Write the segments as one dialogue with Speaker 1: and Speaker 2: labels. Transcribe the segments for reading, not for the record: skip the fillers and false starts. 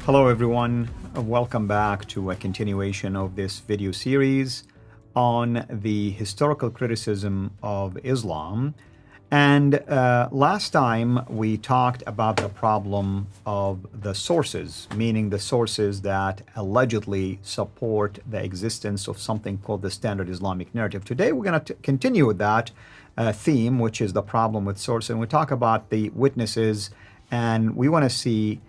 Speaker 1: Hello everyone, welcome back to a continuation of this video series on the historical criticism of Islam. And last time we talked about the problem of the sources, meaning the sources that allegedly support the existence of something called the standard Islamic narrative. Today we're going to continue with that theme, which is the problem with sources, and we talk about the witnesses, and we want to see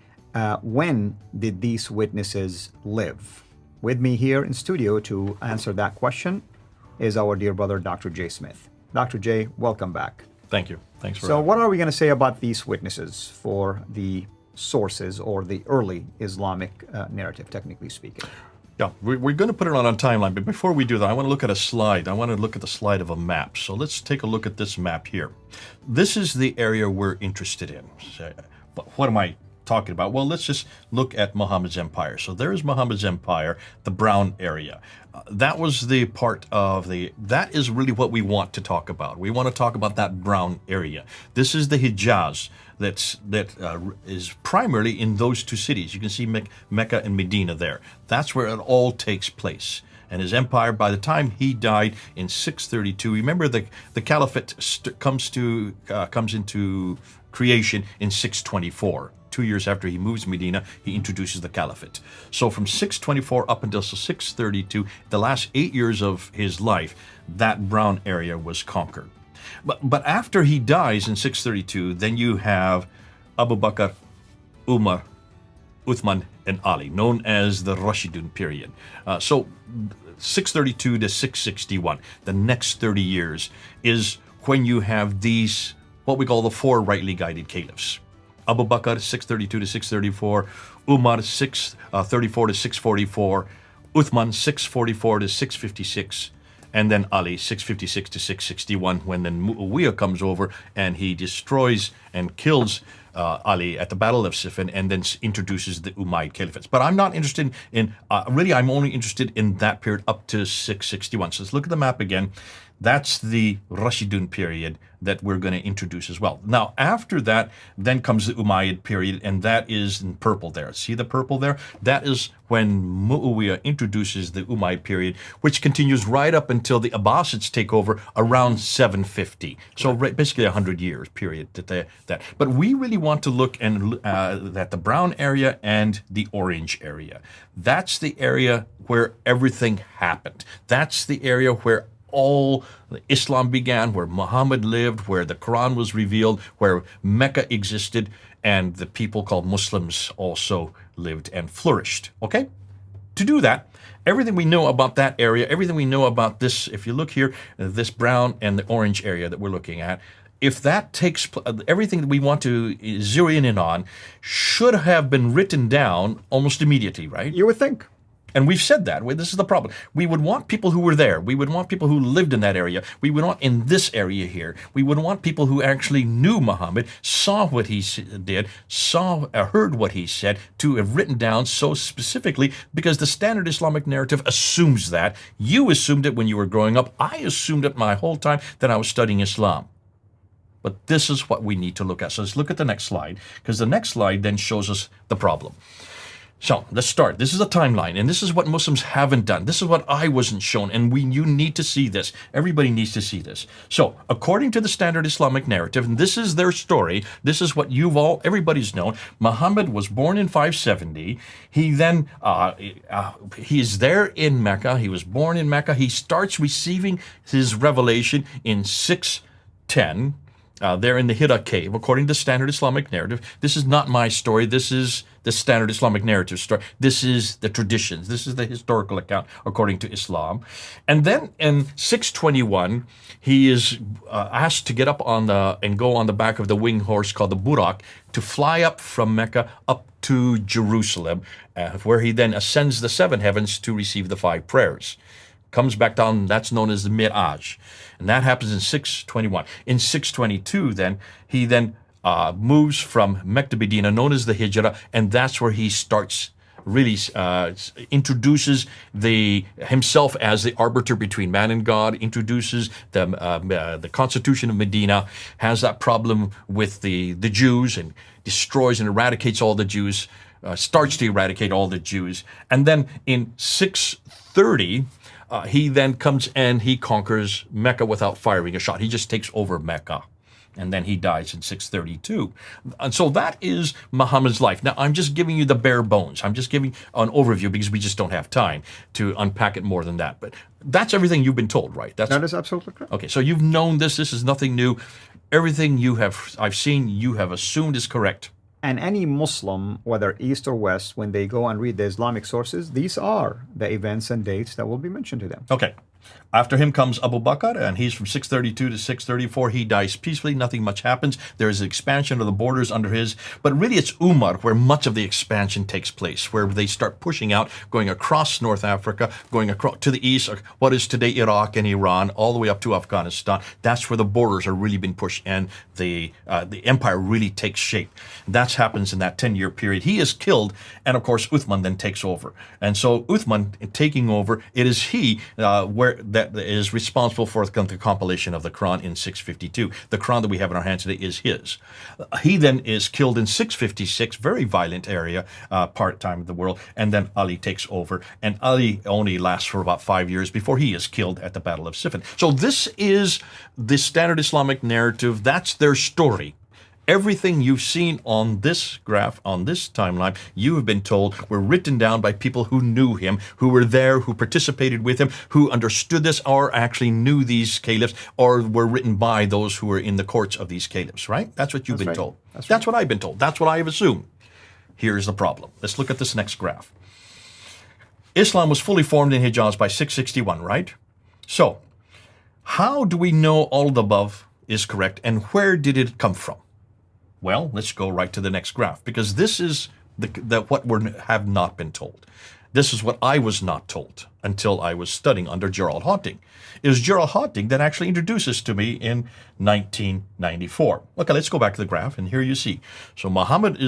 Speaker 1: when did these witnesses live? With me here in studio to answer that question is our dear brother, Dr. J. Smith. Dr. J, welcome back.
Speaker 2: Thank you. Thanks for
Speaker 1: So what are we going to say about these witnesses for the sources or the early Islamic narrative, technically speaking?
Speaker 2: Yeah, we're going to put it on a timeline, but before we do that, I want to look at a slide. I want to look at the slide of a map. So let's take a look at this map here. This is the area we're interested in. What am I talking about? Well, let's just look at Muhammad's empire. So there's Muhammad's empire, the brown area. That was the part of that is really what we want to talk about. We want to talk about that brown area. This is the Hijaz that is primarily in those two cities. You can see Mecca and Medina there. That's where it all takes place. And his empire, by the time he died in 632, remember the caliphate comes into creation in 624. 2 years after he moves Medina, he introduces the caliphate. So from 624 up until 632, the last 8 years of his life, that brown area was conquered. But after he dies in 632, then you have Abu Bakr, Umar, Uthman, and Ali, known as the Rashidun period. So 632 to 661, the next 30 years, is when you have these, what we call the four rightly guided caliphs. Abu Bakr, 632 to 634, Umar, 634 to 644, Uthman, 644 to 656, and then Ali, 656 to 661, when then Muawiyah comes over and he destroys and kills Ali at the Battle of Siffin, and then introduces the Umayyad Caliphates. But I'm not interested in, really I'm only interested in that period up to 661. So let's look at the map again. That's the Rashidun period that we're going to introduce as well. Now, after that, then comes the Umayyad period, and that is in purple there. See the purple there? That is when Muawiyah introduces the Umayyad period, which continues right up until the Abbasids take over around 750. So basically a 100 years period that. But we really want to look at the brown area and the orange area. That's the area where everything happened. That's the area where all Islam began, where Muhammad lived, where the Quran was revealed, where Mecca existed, and the people called Muslims also lived and flourished. Okay? To do that, everything we know about that area, everything we know about this, if you look here, this brown and the orange area that we're looking at, if that takes, everything that we want to zero in on should have been written down almost immediately, right?
Speaker 1: You would think.
Speaker 2: And we've said that. This is the problem. We would want people who were there. We would want people who lived in that area. We would want in this area here. We would want people who actually knew Muhammad, saw what he did, heard what he said, to have written down so specifically, because the standard Islamic narrative assumes that. You assumed it when you were growing up. I assumed it my whole time that I was studying Islam. But this is what we need to look at. So let's look at the next slide, because the next slide then shows us the problem. So let's start. This is a timeline, and this is what Muslims haven't done. This is what I wasn't shown, and you need to see this. Everybody needs to see this. So according to the standard Islamic narrative, and this is their story, this is what everybody's known. Muhammad was born in 570. He then, he's there in Mecca. He was born in Mecca. He starts receiving his revelation in 610. There in the Hira cave, according to the standard Islamic narrative. This is not my story. This is the standard Islamic narrative story. This is the traditions. This is the historical account according to Islam. And then in 621, he is asked to get up and go on the back of the winged horse called the Burak to fly up from Mecca up to Jerusalem, where he then ascends the seven heavens to receive the five prayers. Comes back down, that's known as the Miraj. And that happens in 621. In 622, then, he moves from Mecca to Medina, known as the Hijrah, and that's where he starts really introduces himself as the arbiter between man and God, introduces the Constitution of Medina, has that problem with the Jews, and destroys and eradicates all the Jews starts to eradicate all the Jews. And then in 630, he then comes and he conquers Mecca without firing a shot. He just takes over Mecca. And then he dies in 632. And so that is Muhammad's life. Now, I'm just giving you the bare bones. I'm just giving an overview because we just don't have time to unpack it more than that. But that's everything you've been told, right?
Speaker 1: That is absolutely correct.
Speaker 2: Okay, so you've known this. This is nothing new. Everything I've seen, you have assumed is correct.
Speaker 1: And any Muslim, whether East or West, when they go and read the Islamic sources, these are the events and dates that will be mentioned to them.
Speaker 2: Okay. After him comes Abu Bakr, and he's from 632 to 634. He dies peacefully. Nothing much happens. There is an expansion of the borders under his. But really, it's Umar where much of the expansion takes place, where they start pushing out, going across North Africa, going across to the east, what is today Iraq and Iran, all the way up to Afghanistan. That's where the borders are really being pushed, and the empire really takes shape. That happens in that 10-year period. He is killed, and of course, Uthman then takes over. And so Uthman taking over, it is he that is responsible for the compilation of the Quran in 652. The Quran that we have in our hands today is his. He then is killed in 656, very violent area, part-time of the world, and then Ali takes over. And Ali only lasts for about 5 years before he is killed at the Battle of Siffin. So this is the standard Islamic narrative. That's their story. Everything you've seen on this graph, on this timeline, you have been told were written down by people who knew him, who were there, who participated with him, who understood this or actually knew these caliphs, or were written by those who were in the courts of these caliphs, right? That's what you've been told. That's what I've been told. That's what I have assumed. Here's the problem. Let's look at this next graph. Islam was fully formed in Hijaz by 661, right? So, how do we know all of the above is correct, and where did it come from? Well, let's go right to the next graph, because this is what we have not been told. This is what I was not told until I was studying under Gerald Hawting. It was Gerald Hawting that actually introduces to me in 1994. Okay, let's go back to the graph, and here you see. So Muhammad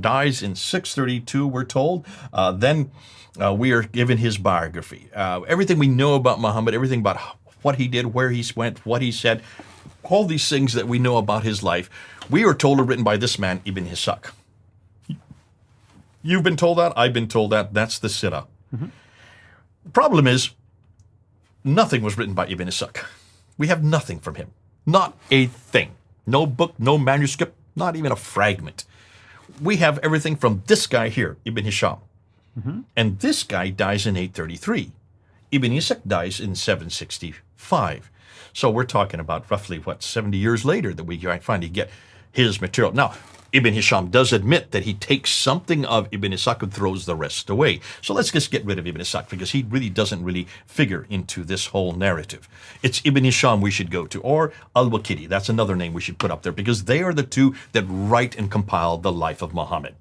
Speaker 2: dies in 632, we're told. Then we are given his biography. Everything we know about Muhammad, everything about what he did, where he went, what he said, all these things that we know about his life, we are told are written by this man, Ibn Ishaq. You've been told that. I've been told that. That's the Sirah. Mm-hmm. The problem is, nothing was written by Ibn Ishaq. We have nothing from him. Not a thing. No book, no manuscript, not even a fragment. We have everything from this guy here, Ibn Hisham. Mm-hmm. And this guy dies in 833. Ibn Ishaq dies in 765. So we're talking about roughly, 70 years later that we finally get his material. Now, Ibn Hisham does admit that he takes something of Ibn Ishaq and throws the rest away. So let's just get rid of Ibn Ishaq, because he really doesn't really figure into this whole narrative. It's Ibn Hisham we should go to, or Al-Waqidi. That's another name we should put up there, because they are the two that write and compile the life of Muhammad.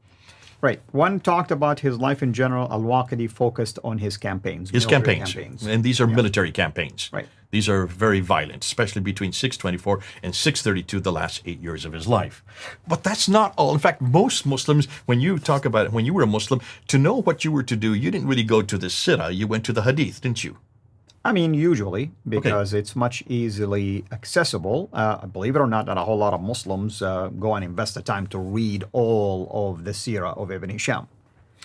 Speaker 1: Right. One talked about his life in general. Al-Waqidi focused on his campaigns.
Speaker 2: His campaigns. And these are military campaigns.
Speaker 1: Right.
Speaker 2: These are very violent, especially between 624 and 632, the last 8 years of his life. But that's not all. In fact, most Muslims, when you talk about it, when you were a Muslim, to know what you were to do, you didn't really go to the Sirah, you went to the Hadith, didn't you?
Speaker 1: I mean, usually, because it's much easily accessible. Believe it or not, not a whole lot of Muslims go and invest the time to read all of the Sirah of Ibn Hisham.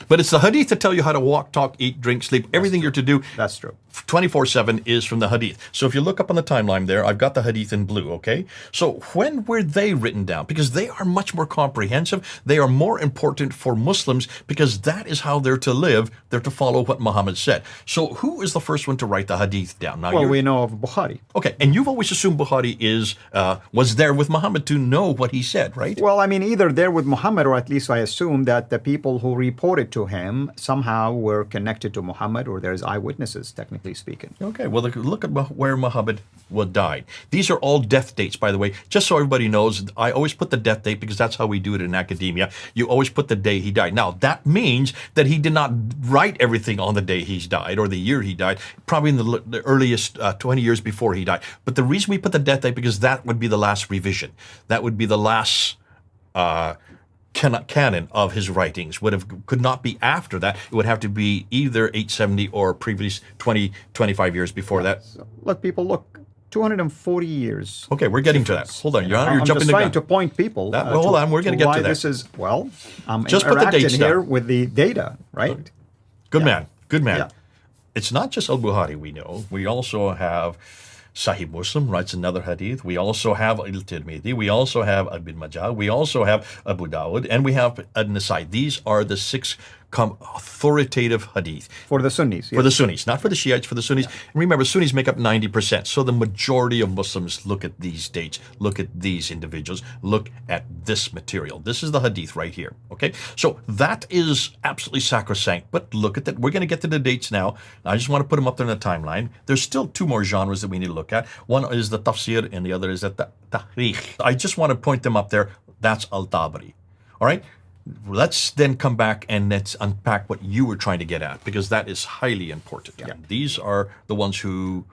Speaker 2: But it's the Hadith that tell you how to walk, talk, eat, drink, sleep, everything you're to do.
Speaker 1: That's true.
Speaker 2: 24/7 is from the Hadith. So if you look up on the timeline there, I've got the Hadith in blue, okay? So when were they written down? Because they are much more comprehensive. They are more important for Muslims, because that is how they're to live. They're to follow what Muhammad said. So who is the first one to write the Hadith down? Now,
Speaker 1: well, we know of Bukhari.
Speaker 2: Okay, and you've always assumed Bukhari was there with Muhammad to know what he said, right?
Speaker 1: Well, I mean, either there with Muhammad, or at least I assume that the people who reported to him somehow were connected to Muhammad, or there's eyewitnesses, technically speaking.
Speaker 2: Okay, well, look at where Muhammad died. These are all death dates, by the way. Just so everybody knows, I always put the death date, because that's how we do it in academia. You always put the day he died. Now, that means that he did not write everything on the day he died, or the year he died, probably in the earliest 20 years before he died. But the reason we put the death date, because that would be the last revision. That would be the last canon of his writings. Could not be after that. It would have to be either 870 or previous 25 years before that.
Speaker 1: So let people look 240 years.
Speaker 2: Okay, we're getting to that.
Speaker 1: difference.
Speaker 2: Hold on, Your Honor,
Speaker 1: I'm
Speaker 2: you're jumping
Speaker 1: just
Speaker 2: the
Speaker 1: trying
Speaker 2: gun.
Speaker 1: to point people.
Speaker 2: Well, hold on, we're going to get to that.
Speaker 1: This is, well, I'm
Speaker 2: Just put the
Speaker 1: interacting
Speaker 2: dates
Speaker 1: here
Speaker 2: down.
Speaker 1: with the data, right?
Speaker 2: Good man, good man.
Speaker 1: Yeah.
Speaker 2: It's not just Al-Bukhari we know. We also have Sahih Muslim writes another hadith. We also have Al-Tirmidhi. We also have Ibn Majah. We also have Abu Dawud. And we have An-Nasai. These are the 6 authoritative hadith.
Speaker 1: For the Sunnis.
Speaker 2: For the Sunnis, not for the Shiites, for the Sunnis. And remember, Sunnis make up 90%. So the majority of Muslims look at these dates, look at these individuals, look at this material. This is the hadith right here, okay? So that is absolutely sacrosanct. But look at that. We're going to get to the dates now. I just want to put them up there in the timeline. There's still 2 more genres that we need to look at. One is the tafsir and the other is the tahrikh. I just want to point them up there. That's Al-Tabari, all right? Let's then come back and let's unpack what you were trying to get at, because that is highly important. Yeah. These are the ones who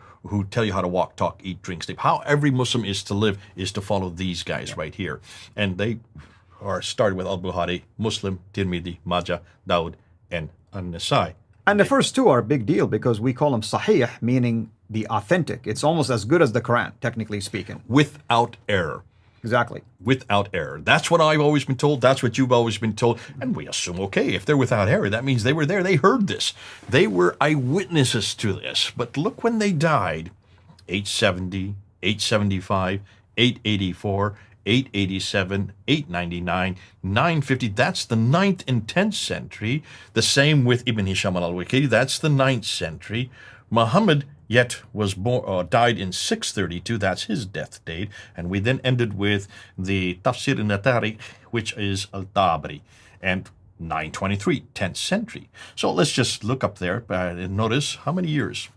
Speaker 2: tell you how to walk, talk, eat, drink, sleep. How every Muslim is to live is to follow these guys right here. And they are started with Al-Bukhari, Muslim, Tirmidhi, Majah, Dawud, and An-Nasai.
Speaker 1: And the first 2 are a big deal because we call them sahih, meaning the authentic. It's almost as good as the Quran, technically speaking.
Speaker 2: Without error.
Speaker 1: Exactly.
Speaker 2: Without error. That's what I've always been told. That's what you've always been told. And we assume, okay, if they're without error, that means they were there. They heard this. They were eyewitnesses to this. But look when they died. 870, 875, 884, 887, 899, 950. That's the 9th and 10th century. The same with Ibn Hisham al-Waqidi. That's the 9th century. Muhammad yet was born, died in 632. That's his death date. And we then ended with the Tafsir al-Natari, which is Al-Tabari, and 923, 10th century. So let's just look up there and notice how many years.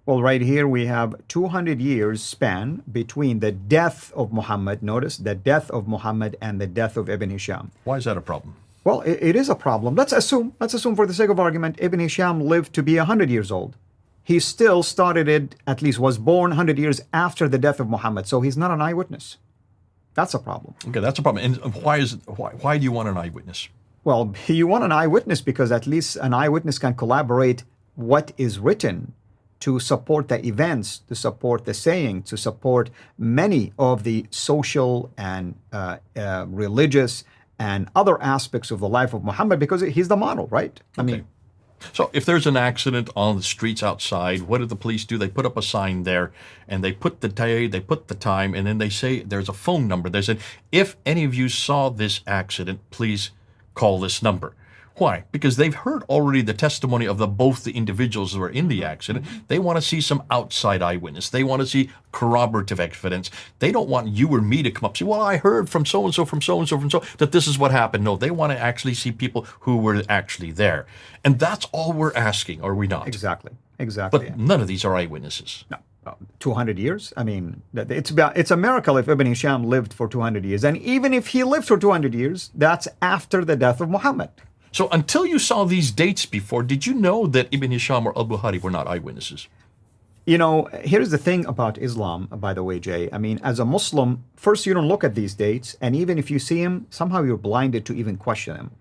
Speaker 1: Well, right here we have 200 years span between the death of Muhammad. Notice the death of Muhammad and the death of Ibn Hisham.
Speaker 2: Why is that a problem?
Speaker 1: Well, it is a problem. Let's assume for the sake of argument, Ibn Hisham lived to be 100 years old. He still started it, at least was born 100 years after the death of Muhammad. So he's not an eyewitness. That's a problem.
Speaker 2: Okay, that's a problem. And why do you want an eyewitness?
Speaker 1: Well, you want an eyewitness because at least an eyewitness can collaborate what is written to support the events, to support the saying, to support many of the social and religious and other aspects of the life of Muhammad, because he's the model, right? I mean,
Speaker 2: so if there's an accident on the streets outside, what do the police do? They put up a sign there, and they put the day, they put the time, and then they say there's a phone number. They said, if any of you saw this accident, please call this number. Why? Because they've heard already the testimony of both the individuals who were in the accident. They want to see some outside eyewitness. They want to see corroborative evidence. They don't want you or me to come up and say, well, I heard from so-and-so, from so-and-so, from so, that this is what happened. No, they want to actually see people who were actually there. And that's all we're asking, are we not?
Speaker 1: Exactly.
Speaker 2: But none of these are eyewitnesses.
Speaker 1: No. 200 years? I mean, it's a miracle if Ibn Hisham lived for 200 years. And even if he lived for 200 years, that's after the death of Muhammad.
Speaker 2: So until you saw these dates before, did you know that Ibn Hisham or Al-Bukhari were not eyewitnesses?
Speaker 1: You know, here's the thing about Islam, by the way, Jay. I mean, as a Muslim, first you don't look at these dates, and even if you see them, somehow you're blinded to even question them.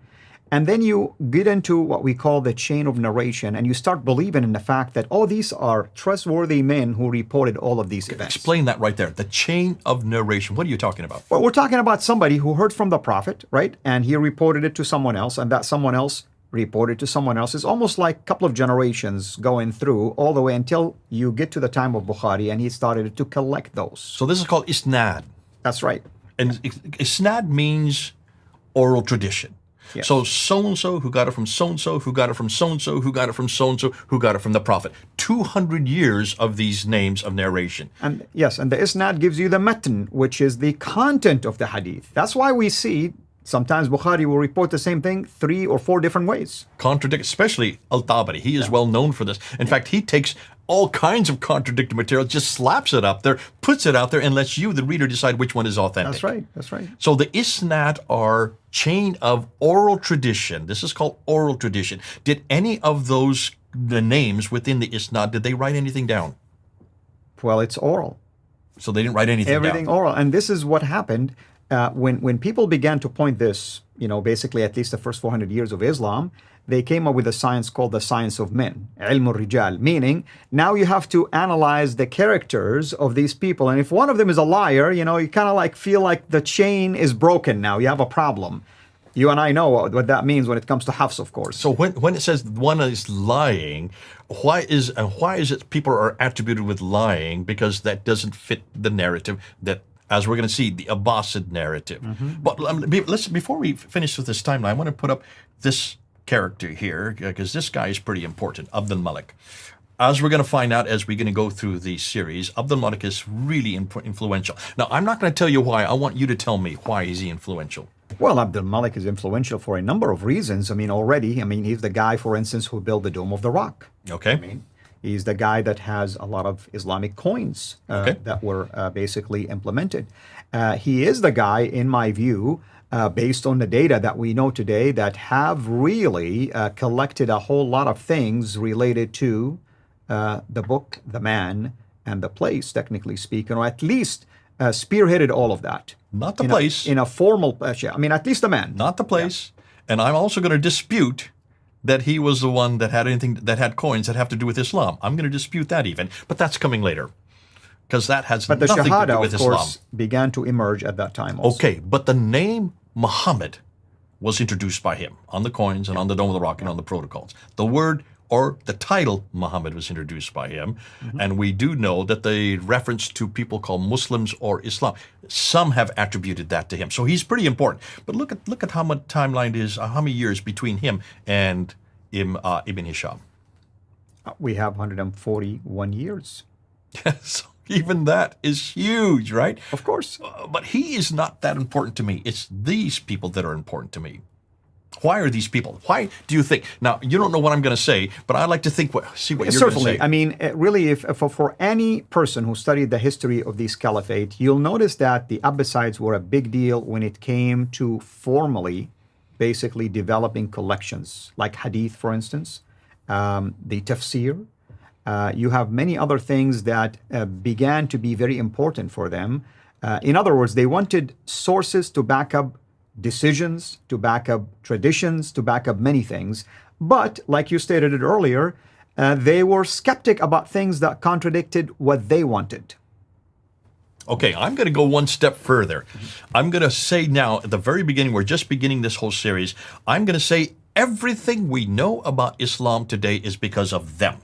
Speaker 1: And then you get into what we call the chain of narration, and you start believing in the fact that, oh, these are trustworthy men who reported all of these events.
Speaker 2: Explain that right there. The chain of narration. What are you talking about?
Speaker 1: Well, we're talking about somebody who heard from the Prophet, right? And he reported it to someone else, and that someone else reported to someone else. It's almost like a couple of generations going through all the way until you get to the time of Bukhari, and he started to collect those.
Speaker 2: So this is called isnad.
Speaker 1: That's right.
Speaker 2: And isnad means oral tradition.
Speaker 1: Yes.
Speaker 2: So so-and-so who got it from so-and-so, who got it from so-and-so, who got it from so-and-so, who got it from the Prophet. 200 years of these names of narration.
Speaker 1: And yes, and the isnad gives you the matn, which is the content of the hadith. That's why we see sometimes Bukhari will report the same thing 3 or 4 different ways.
Speaker 2: Contradict, especially Al-Tabari. He is well known for this. In fact, he takes all kinds of contradictory material, just slaps it up there, puts it out there, and lets you, the reader, decide which one is authentic.
Speaker 1: That's right. That's right.
Speaker 2: So the isnad are chain of oral tradition. This is called oral tradition. Did any of those, the names within the isnad, did they write anything down?
Speaker 1: Well, it's oral.
Speaker 2: So they didn't write anything down.
Speaker 1: Everything oral. And this is what happened when people began to point this, basically at least the first 400 years of Islam, they came up with a science called the science of men, ilm al-rijal, meaning now you have to analyze the characters of these people. And if one of them is a liar, you kind of like feel like the chain is broken now. You have a problem. You and I know what that means when it comes to Hafs, of course.
Speaker 2: So when it says one is lying, why is it people are attributed with lying? Because that doesn't fit the narrative that, as we're going to see, the Abbasid narrative. But before we finish with this timeline, I want to put up this character here, because this guy is pretty important, Abdul Malik. As we're going to find out as we're going to go through the series, Abdul Malik is really influential. Now, I'm not going to tell you why. I want you to tell me, why is he influential?
Speaker 1: Well, Abdul Malik is influential for a number of reasons. He's the guy, for instance, who built the Dome of the Rock.
Speaker 2: Okay.
Speaker 1: He's the guy that has a lot of Islamic coins that were basically implemented. He is the guy, in my view, based on the data that we know today, that have really collected a whole lot of things related to the book, the man, and the place, technically speaking, or at least spearheaded all of that.
Speaker 2: Not the place.
Speaker 1: In a formal, at least the man.
Speaker 2: Not the place. Yeah. And I'm also going to dispute that he was the one that had coins that have to do with Islam. I'm going to dispute that even, but that's coming later. Because that has nothing to do with Islam. But the Shahada, of course, began to emerge at that time also. Okay, but the name Muhammad was introduced by him on the coins and on the Dome of the Rock and on the protocols. The word or the title Muhammad was introduced by him. And we do know that the reference to people called Muslims or Islam, some have attributed that to him. So he's pretty important. But look at how much timeline is, how many years between him and Ibn Hisham.
Speaker 1: We have 141 years.
Speaker 2: So even that is huge, right?
Speaker 1: Of course.
Speaker 2: But he is not that important to me. It's these people that are important to me. Why are these people? Why do you think? Now, you don't know what I'm going to say, but I like to see what you're going to say.
Speaker 1: Certainly. Really, if for any person who studied the history of this caliphate, you'll notice that the Abbasides were a big deal when it came to formally, basically developing collections, like hadith, for instance, the tafsir. You have many other things that began to be very important for them. In other words, they wanted sources to back up decisions, to back up traditions, to back up many things. But, like you stated it earlier, they were skeptic about things that contradicted what they wanted.
Speaker 2: Okay, I'm going to go one step further. I'm going to say now, at the very beginning, we're just beginning this whole series, I'm going to say everything we know about Islam today is because of them.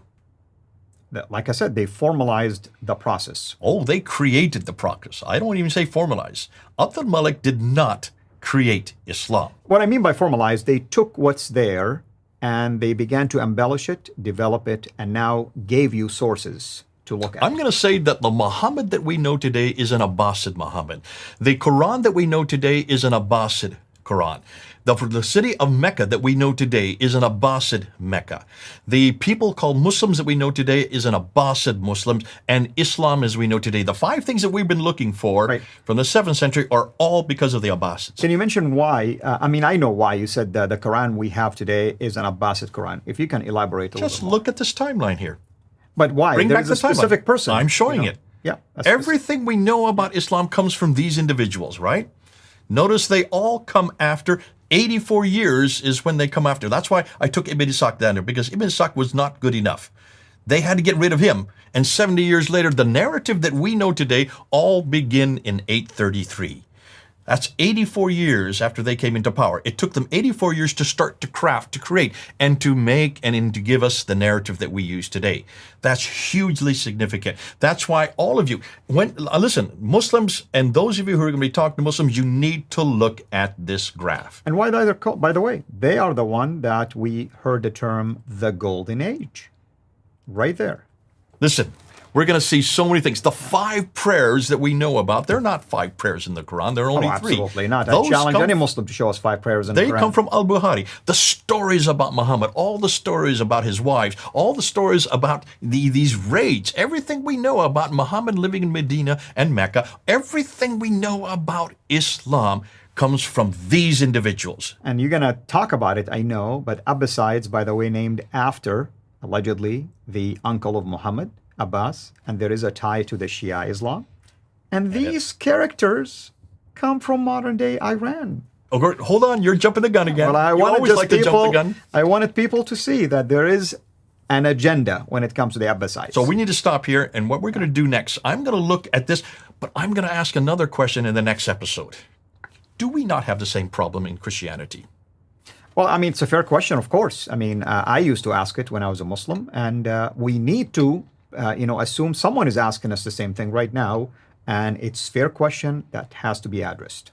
Speaker 1: Like I said, they formalized the process.
Speaker 2: Oh, they created the process. I don't even say formalize. Abdul Malik did not create Islam.
Speaker 1: What I mean by formalized, they took what's there and they began to embellish it, develop it, and now gave you sources to look at.
Speaker 2: I'm going to say that the Muhammad that we know today is an Abbasid Muhammad. The Quran that we know today is an Abbasid Quran. The city of Mecca that we know today is an Abbasid Mecca. The people called Muslims that we know today is an Abbasid Muslims, and Islam as we know today. The 5 things that we've been looking for from the 7th century are all because of the Abbasids.
Speaker 1: Can you mention why? I know why you said the Quran we have today is an Abbasid Quran. If you can elaborate a little
Speaker 2: Just
Speaker 1: more.
Speaker 2: look at this timeline here.
Speaker 1: But why?
Speaker 2: Bring
Speaker 1: There's
Speaker 2: back the
Speaker 1: a specific person.
Speaker 2: I'm showing it.
Speaker 1: Yeah.
Speaker 2: Everything we know about Islam comes from these individuals, right? Notice they all come after 84 years is when they come after. That's why I took Ibn Ishaq down there, because Ibn Ishaq was not good enough. They had to get rid of him. And 70 years later, the narrative that we know today all begin in 833. That's 84 years after they came into power. It took them 84 years to start to craft, to create, and to make and to give us the narrative that we use today. That's hugely significant. That's why all of you, listen, Muslims and those of you who are going to be talking to Muslims, you need to look at this graph.
Speaker 1: And why they're called, by the way, they are the one that we heard the term the Golden Age. Right there.
Speaker 2: Listen. We're going to see so many things. The 5 prayers that we know about, they're not 5 prayers in the Quran. They're only 3.
Speaker 1: Absolutely not. I challenge any Muslim to show us 5 prayers in the Quran.
Speaker 2: They come from Al-Bukhari. The stories about Muhammad, all the stories about his wives, all the stories about these raids, everything we know about Muhammad living in Medina and Mecca, everything we know about Islam comes from these individuals.
Speaker 1: And you're going to talk about it, I know, but Abbasides, by the way, named after, allegedly, the uncle of Muhammad, Abbas, and there is a tie to the Shia Islam. And these characters come from modern-day Iran.
Speaker 2: Oh, hold on, you're jumping the gun again.
Speaker 1: Well, I
Speaker 2: You
Speaker 1: wanted
Speaker 2: always
Speaker 1: just
Speaker 2: like to jump the
Speaker 1: people.
Speaker 2: gun.
Speaker 1: I wanted people to see that there is an agenda when it comes to the Abbasites.
Speaker 2: So we need to stop here. And what we're going to do next, I'm going to look at this, but I'm going to ask another question in the next episode. Do we not have the same problem in Christianity?
Speaker 1: Well, I mean, it's a fair question, of course. I mean, I used to ask it when I was a Muslim, and we need to, assume someone is asking us the same thing right now, and it's a fair question that has to be addressed.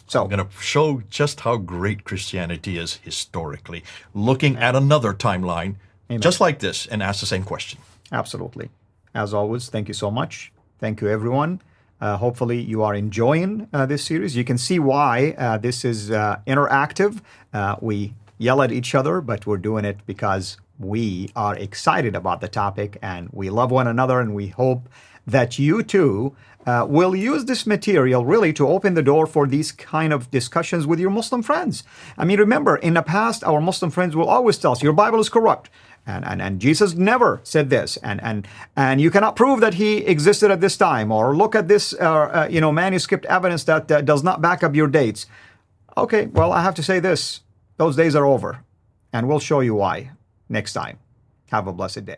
Speaker 1: So
Speaker 2: I'm going to show just how great Christianity is historically, looking at another timeline, just like this, and ask the same question.
Speaker 1: Absolutely. As always, thank you so much. Thank you, everyone. Hopefully you are enjoying this series. You can see why this is interactive. We yell at each other, but we're doing it because we are excited about the topic and we love one another, and we hope that you too will use this material really to open the door for these kind of discussions with your Muslim friends. I mean, remember, in the past, our Muslim friends will always tell us, your Bible is corrupt. And Jesus never said this, and you cannot prove that he existed at this time, or look at this manuscript evidence that does not back up your dates. Okay, well, I have to say this: those days are over, and we'll show you why next time. Have a blessed day.